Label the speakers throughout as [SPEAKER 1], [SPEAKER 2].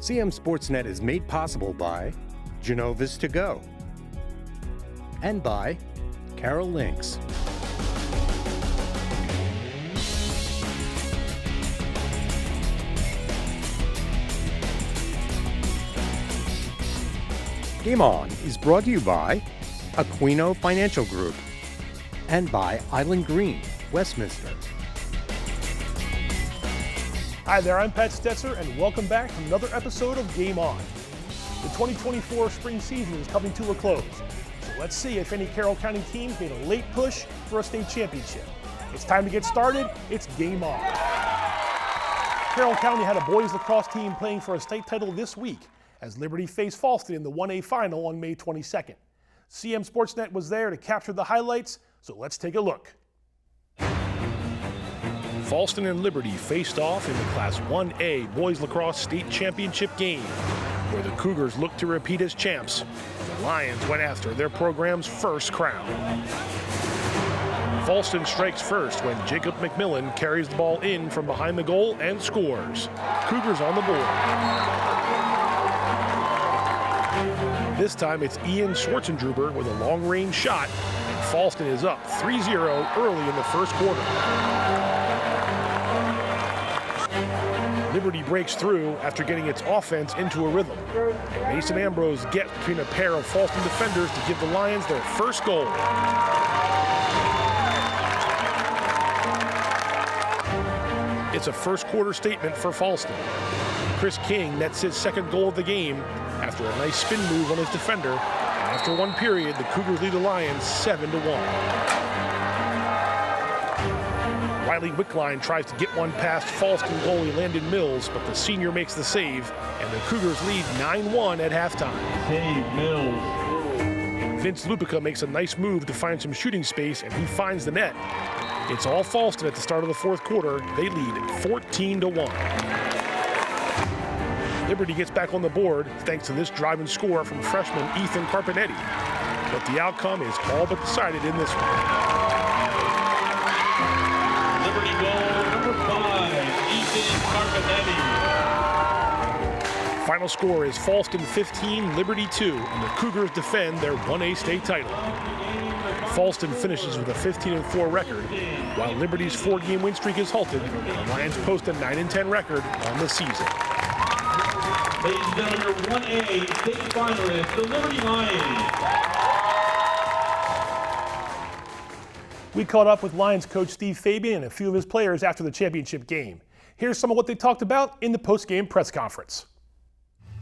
[SPEAKER 1] CMSportsNet is made possible by Genova's To Go and by Carroll Links. Game On is brought to you by Aquino Financial Group and by Island Green, Westminster.
[SPEAKER 2] Hi there, I'm Pat Stetzer, and welcome back to another episode of Game On. The 2024 spring season is coming to a close, so let's see if any Carroll County teams made a late push for a state championship. It's time to get started. It's Game On. Carroll County had a boys lacrosse team playing for a state title this week as Liberty faced Falston in the 1A final on May 22nd. CMSportsNet was there to capture the highlights, so let's take a look. Falston and Liberty faced off in the Class 1A Boys Lacrosse State Championship game, where the Cougars looked to repeat as champs. The Lions went after their program's first crown. Falston strikes first when Jacob McMillan carries the ball in from behind the goal and scores. Cougars on the board. This time it's Ian Schwartzendruber with a long-range shot, and Falston is up 3-0 early in the first quarter. Liberty breaks through after getting its offense into a rhythm. And Mason Ambrose gets between a pair of Falston defenders to give the Lions their first goal. It's a first quarter statement for Falston. Chris King nets his second goal of the game after a nice spin move on his defender. And after one period, the Cougars lead the Lions 7-1. Riley Wickline tries to get one past Falston goalie Landon Mills, but the senior makes the save, and the Cougars lead 9-1 at halftime.
[SPEAKER 3] Save Mills.
[SPEAKER 2] Vince Lupica makes a nice move to find some shooting space, and he finds the net. It's all Falston at the start of the fourth quarter. They lead 14-1. Liberty gets back on the board thanks to this drive and score from freshman Ethan Carpenetti, but the outcome is all but decided in this one.
[SPEAKER 3] Liberty goal number 5, Ethan Carpenetti.
[SPEAKER 2] Final score is Falston 15, Liberty 2, and the Cougars defend their 1A state title. Falston finishes with a 15-4 record, while Liberty's 4-game win streak is halted. The Lions post a 9-10 record on the season.
[SPEAKER 3] Ladies and gentlemen, your 1A state finalists, the Liberty Lions.
[SPEAKER 2] We caught up with Lions coach Steve Fabian and a few of his players after the championship game. Here's some of what they talked about in the post-game press conference.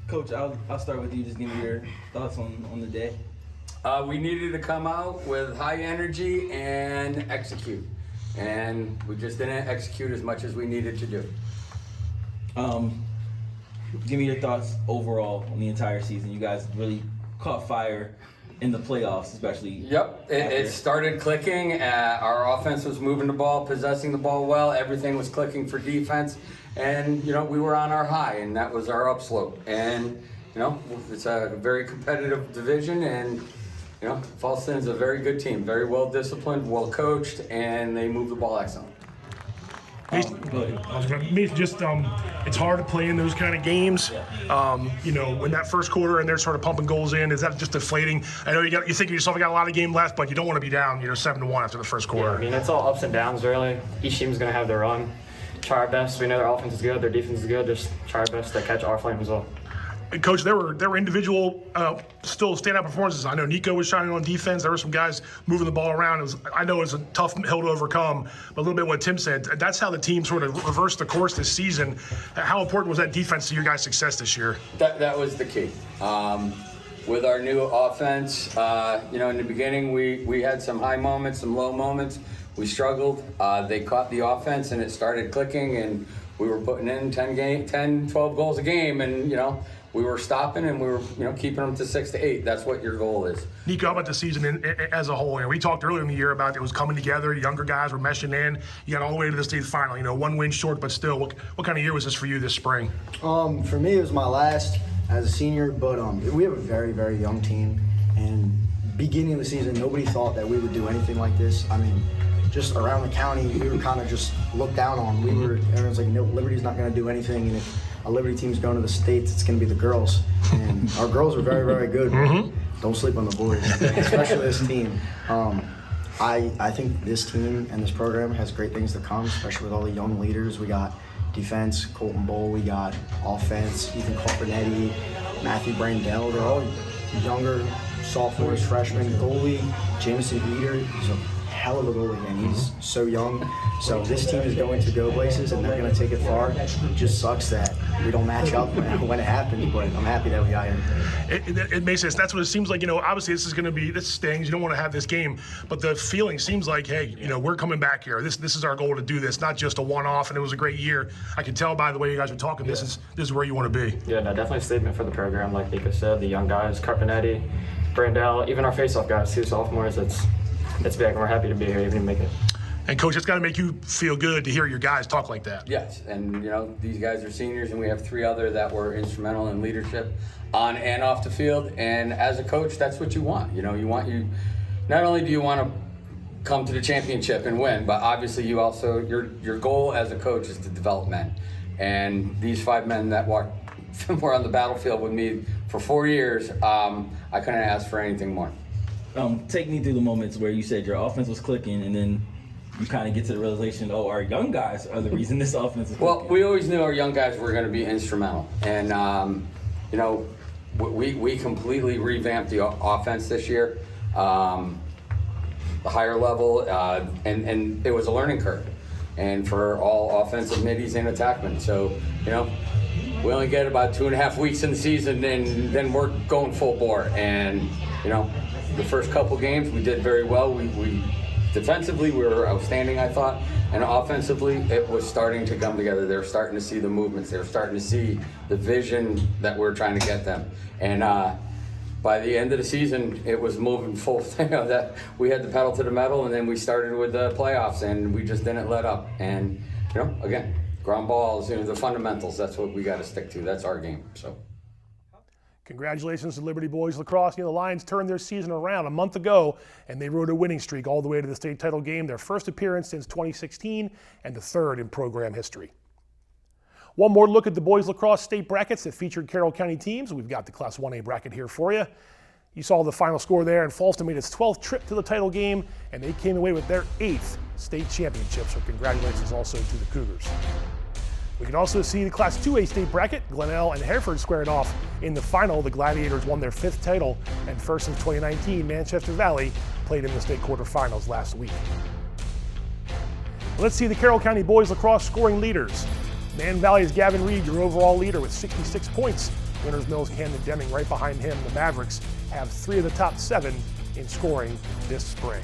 [SPEAKER 4] Coach, I'll start with you. Just give me your thoughts on the day.
[SPEAKER 5] We needed to come out with high energy and execute. And we just didn't execute as much as we needed to do.
[SPEAKER 4] Give me your thoughts overall on the entire season. You guys really caught fire in the playoffs, especially.
[SPEAKER 5] Yep, it started clicking. Our offense was moving the ball, possessing the ball well. Everything was clicking for defense. And, we were on our high, and that was our upslope. And, it's a very competitive division, and, Falston is a very good team, very well disciplined, well coached, and they move the ball excellent.
[SPEAKER 2] It's hard to play in those kind of games. When that first quarter and they're sort of pumping goals in, is that just deflating? I know you think of yourself, you got a lot of game left, but you don't want to be down, 7-1 after the first quarter.
[SPEAKER 6] Yeah, it's all ups and downs, really. Each team's going to have their run. Try our best. We know their offense is good, their defense is good. Just try our best to catch our flame as well.
[SPEAKER 2] And Coach, there were individual still standout performances. I know Nico was shining on defense. There were some guys moving the ball around. I know it was a tough hill to overcome, but a little bit what Tim said, that's how the team sort of reversed the course this season. How important was that defense to your guys' success this year?
[SPEAKER 5] That was the key. With our new offense, in the beginning we had some high moments, some low moments. We struggled. They caught the offense and it started clicking, and we were putting in 10, 12 goals a game, and we were stopping and we were, keeping them to 6 to 8. That's what your goal is.
[SPEAKER 2] Nico, how about the season as a whole? We talked earlier in the year about it was coming together. Younger guys were meshing in. You got all the way to the state final. One win short, but still. What kind of year was this for you this spring?
[SPEAKER 7] For me, it was my last as a senior, but we have a very, very young team. And beginning of the season, nobody thought that we would do anything like this. Just around the county, we were kind of just looked down on. Everyone's like, no, Liberty's not going to do anything. And if a Liberty team's going to the States, it's going to be the girls. And our girls are very, very good. Don't sleep on the boys, especially this team. I think this team and this program has great things to come, especially with all the young leaders. We got defense, Colton Bull, we got offense, Ethan Carpinetti, Matthew Brandell. They're all younger sophomores, freshmen. Goalie, Jameson Eder, he's a hell of a goalie, and he's so young. So this team is going to go places, and they're going to take it far. It just sucks that we don't match up when it happens, but I'm happy that we got here.
[SPEAKER 2] It makes sense. That's what it seems like. Obviously this stings. You don't want to have this game, but the feeling seems like, hey, we're coming back here. This is our goal to do this, not just a one-off. And it was a great year. I can tell by the way you guys are talking.
[SPEAKER 6] Yeah.
[SPEAKER 2] This is where you want to be.
[SPEAKER 6] Yeah, no, definitely a statement for the program. Like Nico said, the young guys, Carpinetti, Brandell, even our face-off guys, 2 sophomores. It's big, and we're happy to be here, even to make it.
[SPEAKER 2] And Coach, it's got to make you feel good to hear your guys talk like that.
[SPEAKER 5] Yes, and these guys are seniors, and we have 3 other that were instrumental in leadership on and off the field. And as a coach, that's what you want. You not only do you want to come to the championship and win, but obviously you also your goal as a coach is to develop men. And these 5 men that were on the battlefield with me for 4 years, I couldn't ask for anything more.
[SPEAKER 4] Take me through the moments where you said your offense was clicking, and then you kind of get to the realization, our young guys are the reason this offense is clicking.
[SPEAKER 5] Well, we always knew our young guys were going to be instrumental, and we completely revamped the offense this year, the higher level, and it was a learning curve, and for all offensive middies and attackmen. So we only get about 2.5 weeks in the season, and then we're going full bore. And the first couple games we did very well. We defensively we were outstanding, I thought, and offensively it was starting to come together. They were starting to see the movements. They were starting to see the vision that we're trying to get them. And by the end of the season, it was moving full. That we had the pedal to the metal, and then we started with the playoffs, and we just didn't let up. And again, ground balls, the fundamentals. That's what we got to stick to. That's our game. So.
[SPEAKER 2] Congratulations to Liberty Boys Lacrosse. The Lions turned their season around a month ago, and they rode a winning streak all the way to the state title game, their first appearance since 2016 and the 3rd in program history. One more look at the boys lacrosse state brackets that featured Carroll County teams. We've got the Class 1A bracket here for you. You saw the final score there, and Falston made its 12th trip to the title game, and they came away with their 8th state championship, so congratulations also to the Cougars. We can also see the Class 2A state bracket. Glenelg and Hereford squared off in the final. The Gladiators won their 5th title, and first since 2019, Manchester Valley played in the state quarterfinals last week. Let's see the Carroll County boys lacrosse scoring leaders. Man Valley's Gavin Reed, your overall leader, with 66 points. Winners Mills, Camden Deming right behind him. The Mavericks have 3 of the top 7 in scoring this spring.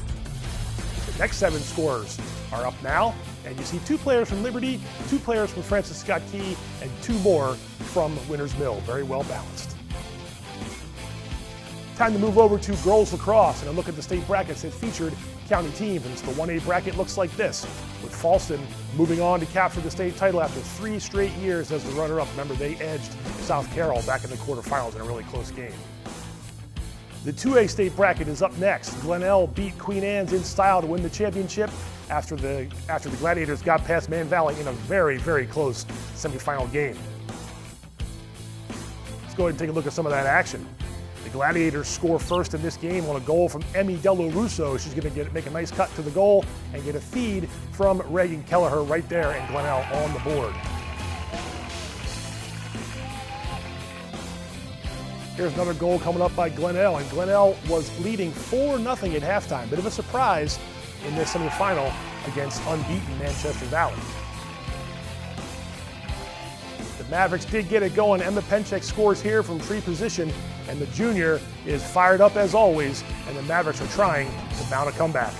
[SPEAKER 2] The next 7 scorers are up now. And you see 2 players from Liberty, 2 players from Francis Scott Key, and 2 more from Winners Mill. Very well balanced. Time to move over to girls lacrosse and a look at the state brackets that featured county teams. And it's the 1A bracket looks like this, with Falston moving on to capture the state title after 3 straight years as the runner-up. Remember, they edged South Carroll back in the quarterfinals in a really close game. The 2A state bracket is up next. Glenelg beat Queen Anne's in style to win the championship after the Gladiators got past Man Valley in a very, very close semifinal game. Let's go ahead and take a look at some of that action. The Gladiators score first in this game on a goal from Emmy Dello Russo. She's going to make a nice cut to the goal and get a feed from Reagan Kelleher right there, and Glenelg on the board. Here's another goal coming up by Glenelg, and Glenelg was leading 4-0 at halftime. Bit of a surprise in this semifinal against unbeaten Manchester Valley. The Mavericks did get it going. Emma Penchek scores here from free position, and the junior is fired up as always, and the Mavericks are trying to mount a comeback.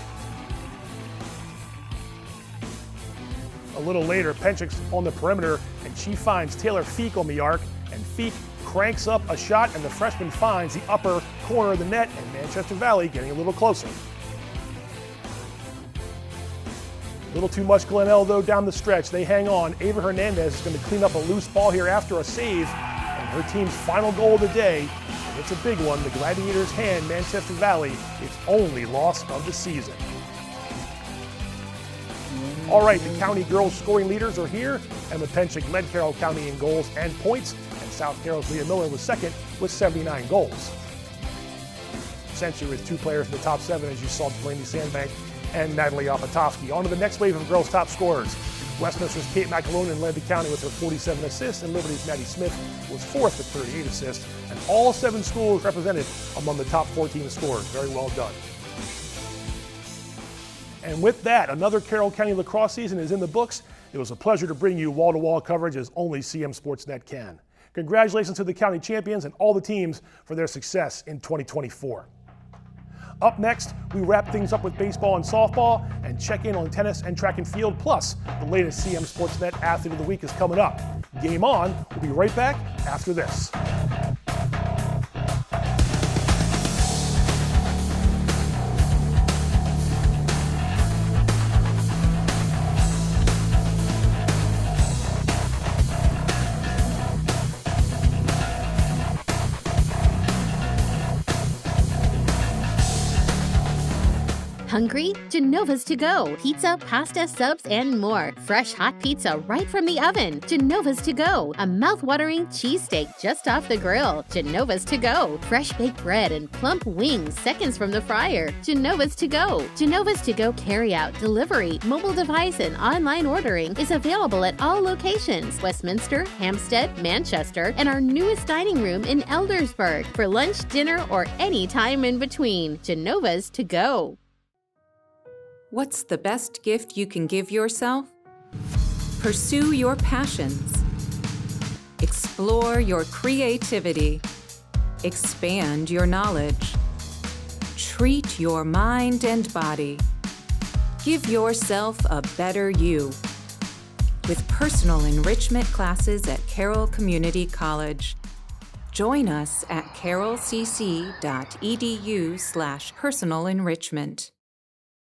[SPEAKER 2] A little later, Penchek's on the perimeter, and she finds Taylor Feek on the arc, and Feek cranks up a shot, and the freshman finds the upper corner of the net, and Manchester Valley getting a little closer. A little too much Glenelg, though, down the stretch. They hang on. Ava Hernandez is going to clean up a loose ball here after a save, and her team's final goal of the day. And it's a big one. The Gladiators hand Manchester Valley its only loss of the season. All right, the county girls scoring leaders are here. Emma Penchik led Carroll County in goals and points, and South Carroll's Leah Miller was second with 79 goals. Century with 2 players in the top 7, as you saw, Delaney Sandbank and Natalie Opatowski. On to the next wave of girls' top scorers. Westminster's Kate McAlonan led the county with her 47 assists, and Liberty's Maddie Smith was 4th with 38 assists, and all 7 schools represented among the top 14 scorers. Very well done. And with that, another Carroll County lacrosse season is in the books. It was a pleasure to bring you wall-to-wall coverage as only CMSportsNet can. Congratulations to the county champions and all the teams for their success in 2024. Up next, we wrap things up with baseball and softball and check in on tennis and track and field. Plus, the latest CMSportsNet Athlete of the Week is coming up. Game On. We'll be right back after this.
[SPEAKER 8] Hungry? Genova's to go. Pizza, pasta, subs, and more. Fresh hot pizza right from the oven. Genova's to go. A mouth-watering cheesesteak just off the grill. Genova's to go. Fresh baked bread and plump wings seconds from the fryer. Genova's to go. Genova's to go carry-out, delivery, mobile device, and online ordering is available at all locations. Westminster, Hampstead, Manchester, and our newest dining room in Eldersburg. For lunch, dinner, or any time in between. Genova's to go.
[SPEAKER 9] What's the best gift you can give yourself? Pursue your passions. Explore your creativity. Expand your knowledge. Treat your mind and body. Give yourself a better you. With personal enrichment classes at Carroll Community College. Join us at carrollcc.edu/personalenrichment.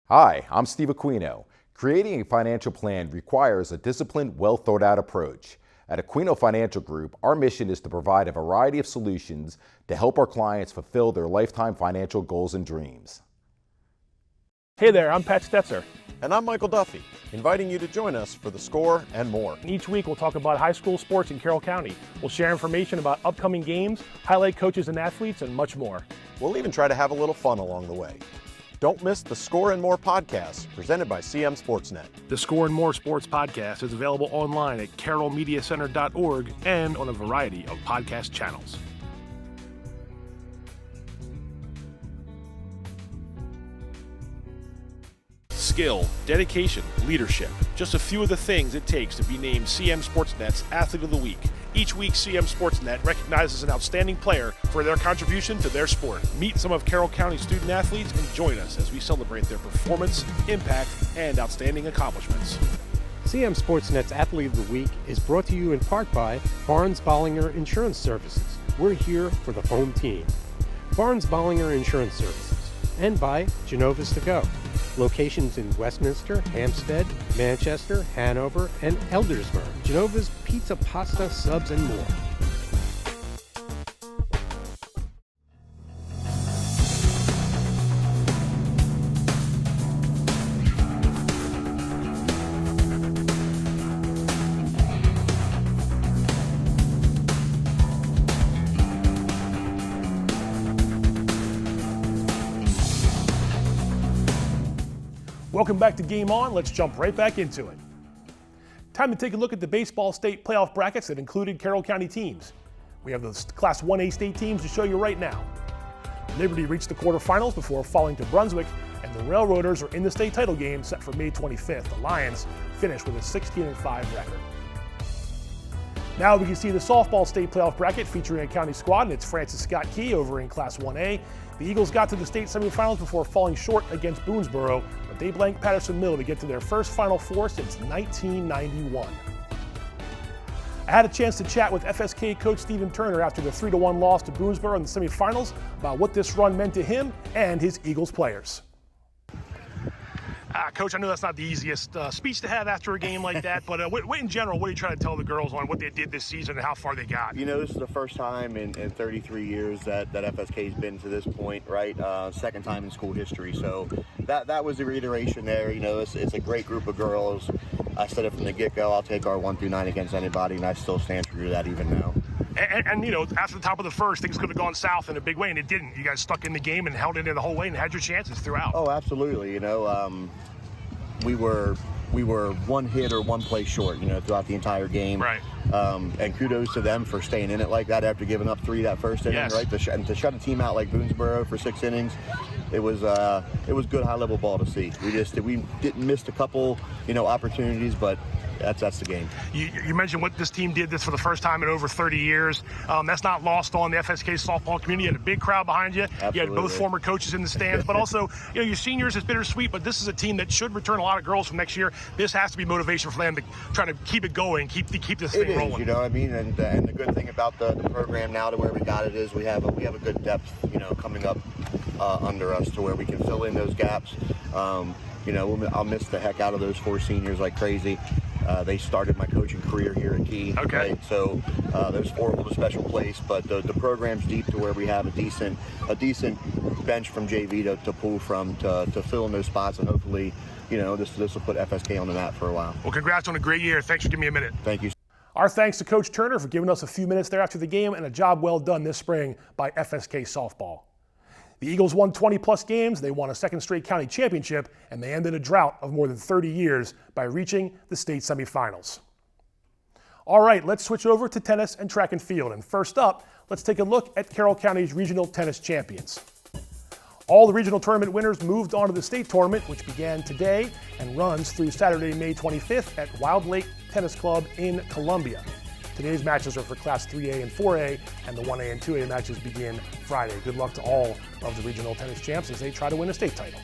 [SPEAKER 10] Hi, I'm Steve Aquino. Creating a financial plan requires a disciplined, well-thought-out approach. At Aquino Financial Group, our mission is to provide a variety of solutions to help our clients fulfill their lifetime financial goals and dreams.
[SPEAKER 2] Hey there, I'm Pat Stetzer.
[SPEAKER 11] And I'm Michael Duffy, inviting you to join us for The Score and more.
[SPEAKER 2] Each week we'll talk about high school sports in Carroll County. We'll share information about upcoming games, highlight coaches and athletes, and much more.
[SPEAKER 11] We'll even try to have a little fun along the way. Don't miss the Score and More podcast presented by CMSportsNet.
[SPEAKER 2] The Score and More Sports podcast is available online at carrollmediacenter.org and on a variety of podcast channels. Skill, dedication, leadership. Just a few of the things it takes to be named CMSportsNet's Athlete of the Week. Each week, CMSportsNet recognizes an outstanding player for their contribution to their sport. Meet some of Carroll County student athletes and join us as we celebrate their performance, impact, and outstanding accomplishments.
[SPEAKER 1] CMSportsNet's Athlete of the Week is brought to you in part by Barnes Bollinger Insurance Services. We're here for the home team. Barnes Bollinger Insurance Services. And by Genova's to Go. Locations in Westminster, Hampstead, Manchester, Hanover, and Eldersburg. Genova's pizza, pasta, subs, and more.
[SPEAKER 2] Welcome back to Game On. Let's jump right back into it. Time to take a look at the baseball state playoff brackets that included Carroll County teams. We have the Class 1A state teams to show you right now. Liberty reached the quarterfinals before falling to Brunswick, and the Railroaders are in the state title game set for May 25th. The Lions finished with a 16-5 record. Now we can see the softball state playoff bracket featuring a county squad, and it's Francis Scott Key over in Class 1A. The Eagles got to the state semifinals before falling short against Boonesboro, but they blanked Patterson Mill to get to their first Final Four since 1991. I had a chance to chat with FSK coach Stephen Turner after the 3-1 loss to Boonesboro in the semifinals about what this run meant to him and his Eagles players. Coach, I know that's not the easiest speech to have after a game like that, but what in general, what are you trying to tell the girls on what they did this season and how far they got?
[SPEAKER 12] You know, this is the first time in 33 years that FSK's been to this point, right? Second time in school history. So that was the reiteration there. You know, it's a great group of girls. I said it from the get-go, I'll take our 1 through 9 against anybody, and I still stand true to that even now.
[SPEAKER 2] And you know, after the top of the first, things could have gone south in a big way, and it didn't. You guys stuck in the game and held it in the whole way and had your chances throughout.
[SPEAKER 12] Oh, absolutely. You know, we were 1 hit or 1 play short, you know, throughout the entire game.
[SPEAKER 2] Right.
[SPEAKER 12] And kudos to them for staying in it like that after giving up 3 that first inning,
[SPEAKER 2] yes.
[SPEAKER 12] right? To shut a team out like Boonesboro for 6 innings, it was good high-level ball to see. We didn't miss a couple, you know, opportunities, but that's the game.
[SPEAKER 2] You mentioned what this team did this for the first time in over 30 years. That's not lost on the FSK softball community. You had a big crowd behind you.
[SPEAKER 12] Absolutely.
[SPEAKER 2] You had both former coaches in the stands, but also, you know, your seniors is bittersweet, but this is a team that should return a lot of girls from next year. This has to be motivation for them to try to keep it going, keep this thing rolling.
[SPEAKER 12] You know what I mean? And the good thing about the program now to where we got it is we have a good depth, you know, coming up under us to where we can fill in those gaps. You know, I'll miss the heck out of those 4 seniors like crazy. They started my coaching career here at Key.
[SPEAKER 2] Okay.
[SPEAKER 12] Right? So those 4 hold a special place, but the program's deep to where we have a decent bench from JV to pull from to fill in those spots, and hopefully, you know, this will put FSK on the map for a while.
[SPEAKER 2] Well, congrats on a great year. Thanks for giving me a minute.
[SPEAKER 12] Thank you.
[SPEAKER 2] Our thanks to Coach Turner for giving us a few minutes there after the game, and a job well done this spring by FSK softball. The Eagles won 20-plus games, they won a 2nd straight county championship, and they ended a drought of more than 30 years by reaching the state semifinals. All right, let's switch over to tennis and track and field. And first up, let's take a look at Carroll County's regional tennis champions. All the regional tournament winners moved on to the state tournament, which began today and runs through Saturday, May 25th at Wild Lake Tennis Club in Columbia. Today's matches are for Class 3A and 4A, and the 1A and 2A matches begin Friday. Good luck to all of the regional tennis champs as they try to win a state title.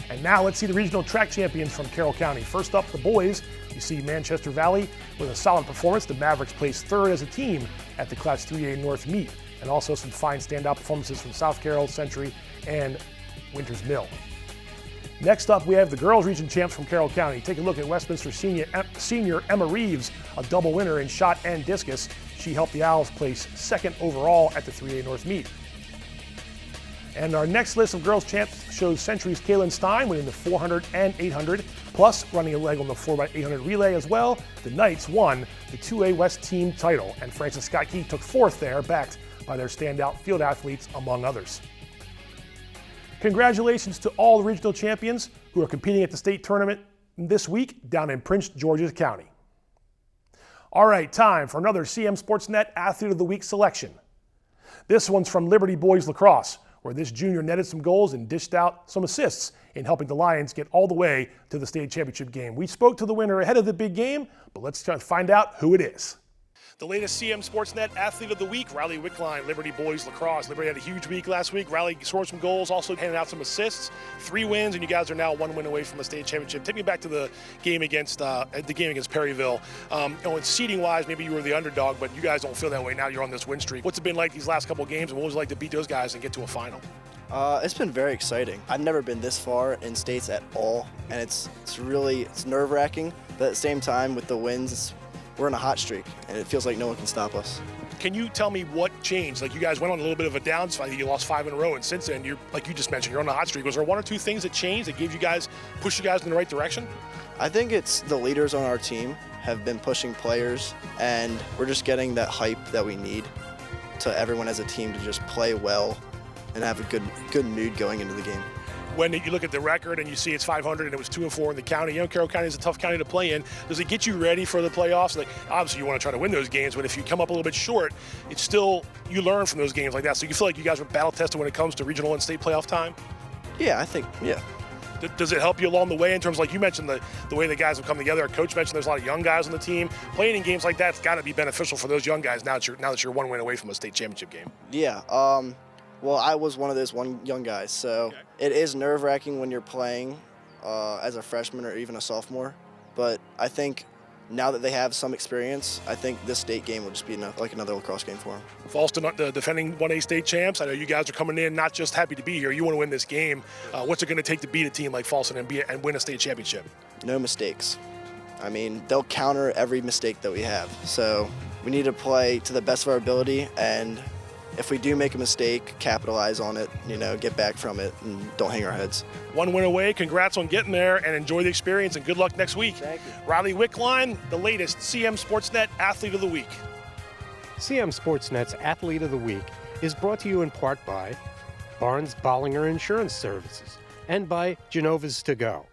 [SPEAKER 2] And now let's see the regional track champions from Carroll County. First up, the boys. You see Manchester Valley with a solid performance. The Mavericks placed 3rd as a team at the Class 3A North meet, and also some fine standout performances from South Carroll, Century, and Winters Mill. Next up, we have the girls region champs from Carroll County. Take a look at Westminster senior Emma Reeves, a double winner in shot and discus. She helped the Owls place 2nd overall at the 3A North meet. And our next list of girls champs shows Century's Kaylin Stein winning the 400 and 800, plus running a leg on the 4x800 relay as well. The Knights won the 2A West team title, and Francis Scott Key took 4th there, backed by their standout field athletes, among others. Congratulations to all the regional champions who are competing at the state tournament this week down in Prince George's County. All right, time for another CMSportsNet Athlete of the Week selection. This one's from Liberty Boys Lacrosse, where this junior netted some goals and dished out some assists in helping the Lions get all the way to the state championship game. We spoke to the winner ahead of the big game, but let's try to find out who it is. The latest CMSportsNet Athlete of the Week, Riley Wickline, Liberty Boys Lacrosse. Liberty had a huge week last week. Riley scored some goals, also handed out some assists, 3 wins, and you guys are now 1 win away from a state championship. Take me back to the game against Perryville. You know, in seeding-wise, maybe you were the underdog, but you guys don't feel that way now. You're on this win streak. What's it been like these last couple of games, and what was it like to beat those guys and get to a final?
[SPEAKER 13] It's been very exciting. I've never been this far in states at all, and it's nerve-wracking, but at the same time, with the wins, we're in a hot streak, and it feels like no one can stop us.
[SPEAKER 2] Can you tell me what changed? Like, you guys went on a little bit of a downside. You lost 5 in a row, and since then, like you just mentioned, you're on a hot streak. Was there 1 or 2 things that changed that pushed you guys in the right direction?
[SPEAKER 13] I think it's the leaders on our team have been pushing players, and we're just getting that hype that we need to everyone as a team to just play well and have a good mood going into the game.
[SPEAKER 2] When you look at the record and you see it's 500 and it was 2-4 in the county, you know, Carroll County is a tough county to play in. Does it get you ready for the playoffs? Like, obviously you want to try to win those games, but if you come up a little bit short, it's still, you learn from those games like that. So you feel like you guys were battle tested when it comes to regional and state playoff time?
[SPEAKER 13] Yeah, I think, yeah.
[SPEAKER 2] Does it help you along the way in terms, like you mentioned, the way the guys have come together? Our coach mentioned there's a lot of young guys on the team. Playing in games like that's got to be beneficial for those young guys now that you're 1 win away from a state championship game.
[SPEAKER 13] Yeah, well, I was one of those young guys, so okay. It is nerve-wracking when you're playing as a freshman or even a sophomore, but I think now that they have some experience, I think this state game will just be like another lacrosse game for them.
[SPEAKER 2] Falston, the defending 1A state champs, I know you guys are coming in not just happy to be here, you want to win this game. What's it going to take to beat a team like Falston and win a state championship?
[SPEAKER 13] No mistakes. I mean, they'll counter every mistake that we have. So we need to play to the best of our ability, and if we do make a mistake, capitalize on it, get back from it, and don't hang our heads.
[SPEAKER 2] One win away. Congrats on getting there, and enjoy the experience, and good luck next week.
[SPEAKER 13] Thank you.
[SPEAKER 2] Riley Wickline, the latest CMSportsNet Athlete of the Week.
[SPEAKER 1] CMSportsNet's Athlete of the Week is brought to you in part by Barnes Bollinger Insurance Services and by Genova's To Go.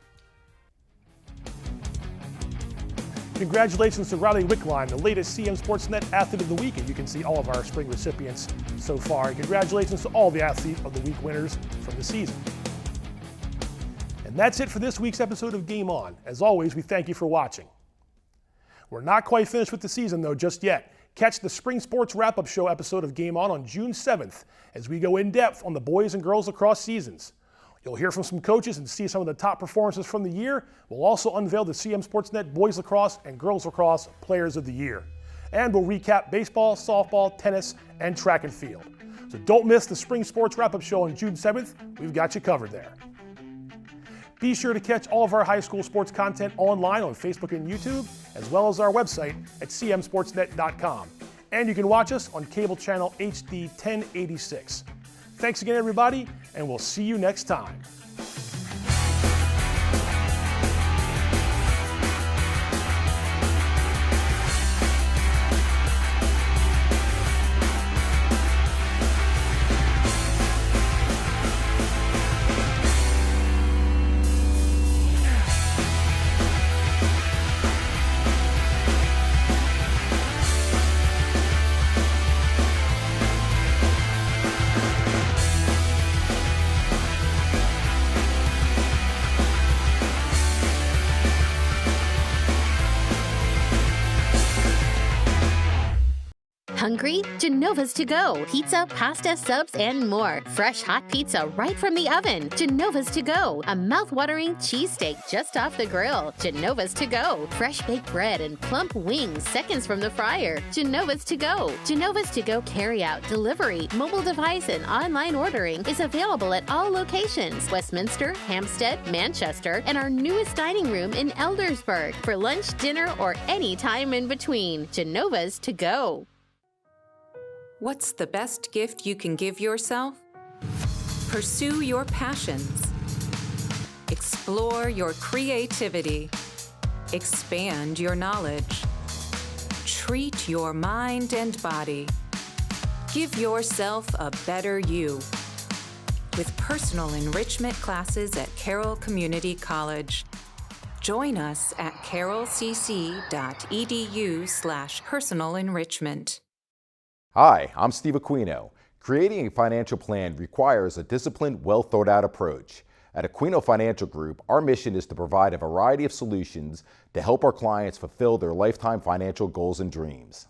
[SPEAKER 2] Congratulations to Riley Wickline, the latest CMSportsNet Athlete of the Week, and you can see all of our spring recipients so far. And congratulations to all the Athlete of the Week winners from the season. And that's it for this week's episode of Game On. As always, we thank you for watching. We're not quite finished with the season, though, just yet. Catch the Spring Sports Wrap-Up Show episode of Game On June 7th as we go in-depth on the boys and girls lacrosse seasons. You'll hear from some coaches and see some of the top performances from the year. We'll also unveil the CMSportsNet Boys Lacrosse and Girls Lacrosse Players of the Year. And we'll recap baseball, softball, tennis, and track and field. So don't miss the Spring Sports Wrap-Up Show on June 7th. We've got you covered there. Be sure to catch all of our high school sports content online on Facebook and YouTube, as well as our website at cmsportsnet.com. And you can watch us on cable channel HD 1086. Thanks again, everybody, and we'll see you next time.
[SPEAKER 8] Hungry? Genova's To Go. Pizza, pasta, subs, and more. Fresh hot pizza right from the oven. Genova's To Go. A mouth-watering cheesesteak just off the grill. Genova's To Go. Fresh baked bread and plump wings seconds from the fryer. Genova's To Go. Genova's To Go carry-out, delivery, mobile device, and online ordering is available at all locations. Westminster, Hampstead, Manchester, and our newest dining room in Eldersburg. For lunch, dinner, or any time in between. Genova's To Go.
[SPEAKER 9] What's the best gift you can give yourself? Pursue your passions. Explore your creativity. Expand your knowledge. Treat your mind and body. Give yourself a better you. With personal enrichment classes at Carroll Community College. Join us at carrollcc.edu/personal enrichment.
[SPEAKER 10] Hi, I'm Steve Aquino. Creating a financial plan requires a disciplined, well-thought-out approach. At Aquino Financial Group, our mission is to provide a variety of solutions to help our clients fulfill their lifetime financial goals and dreams.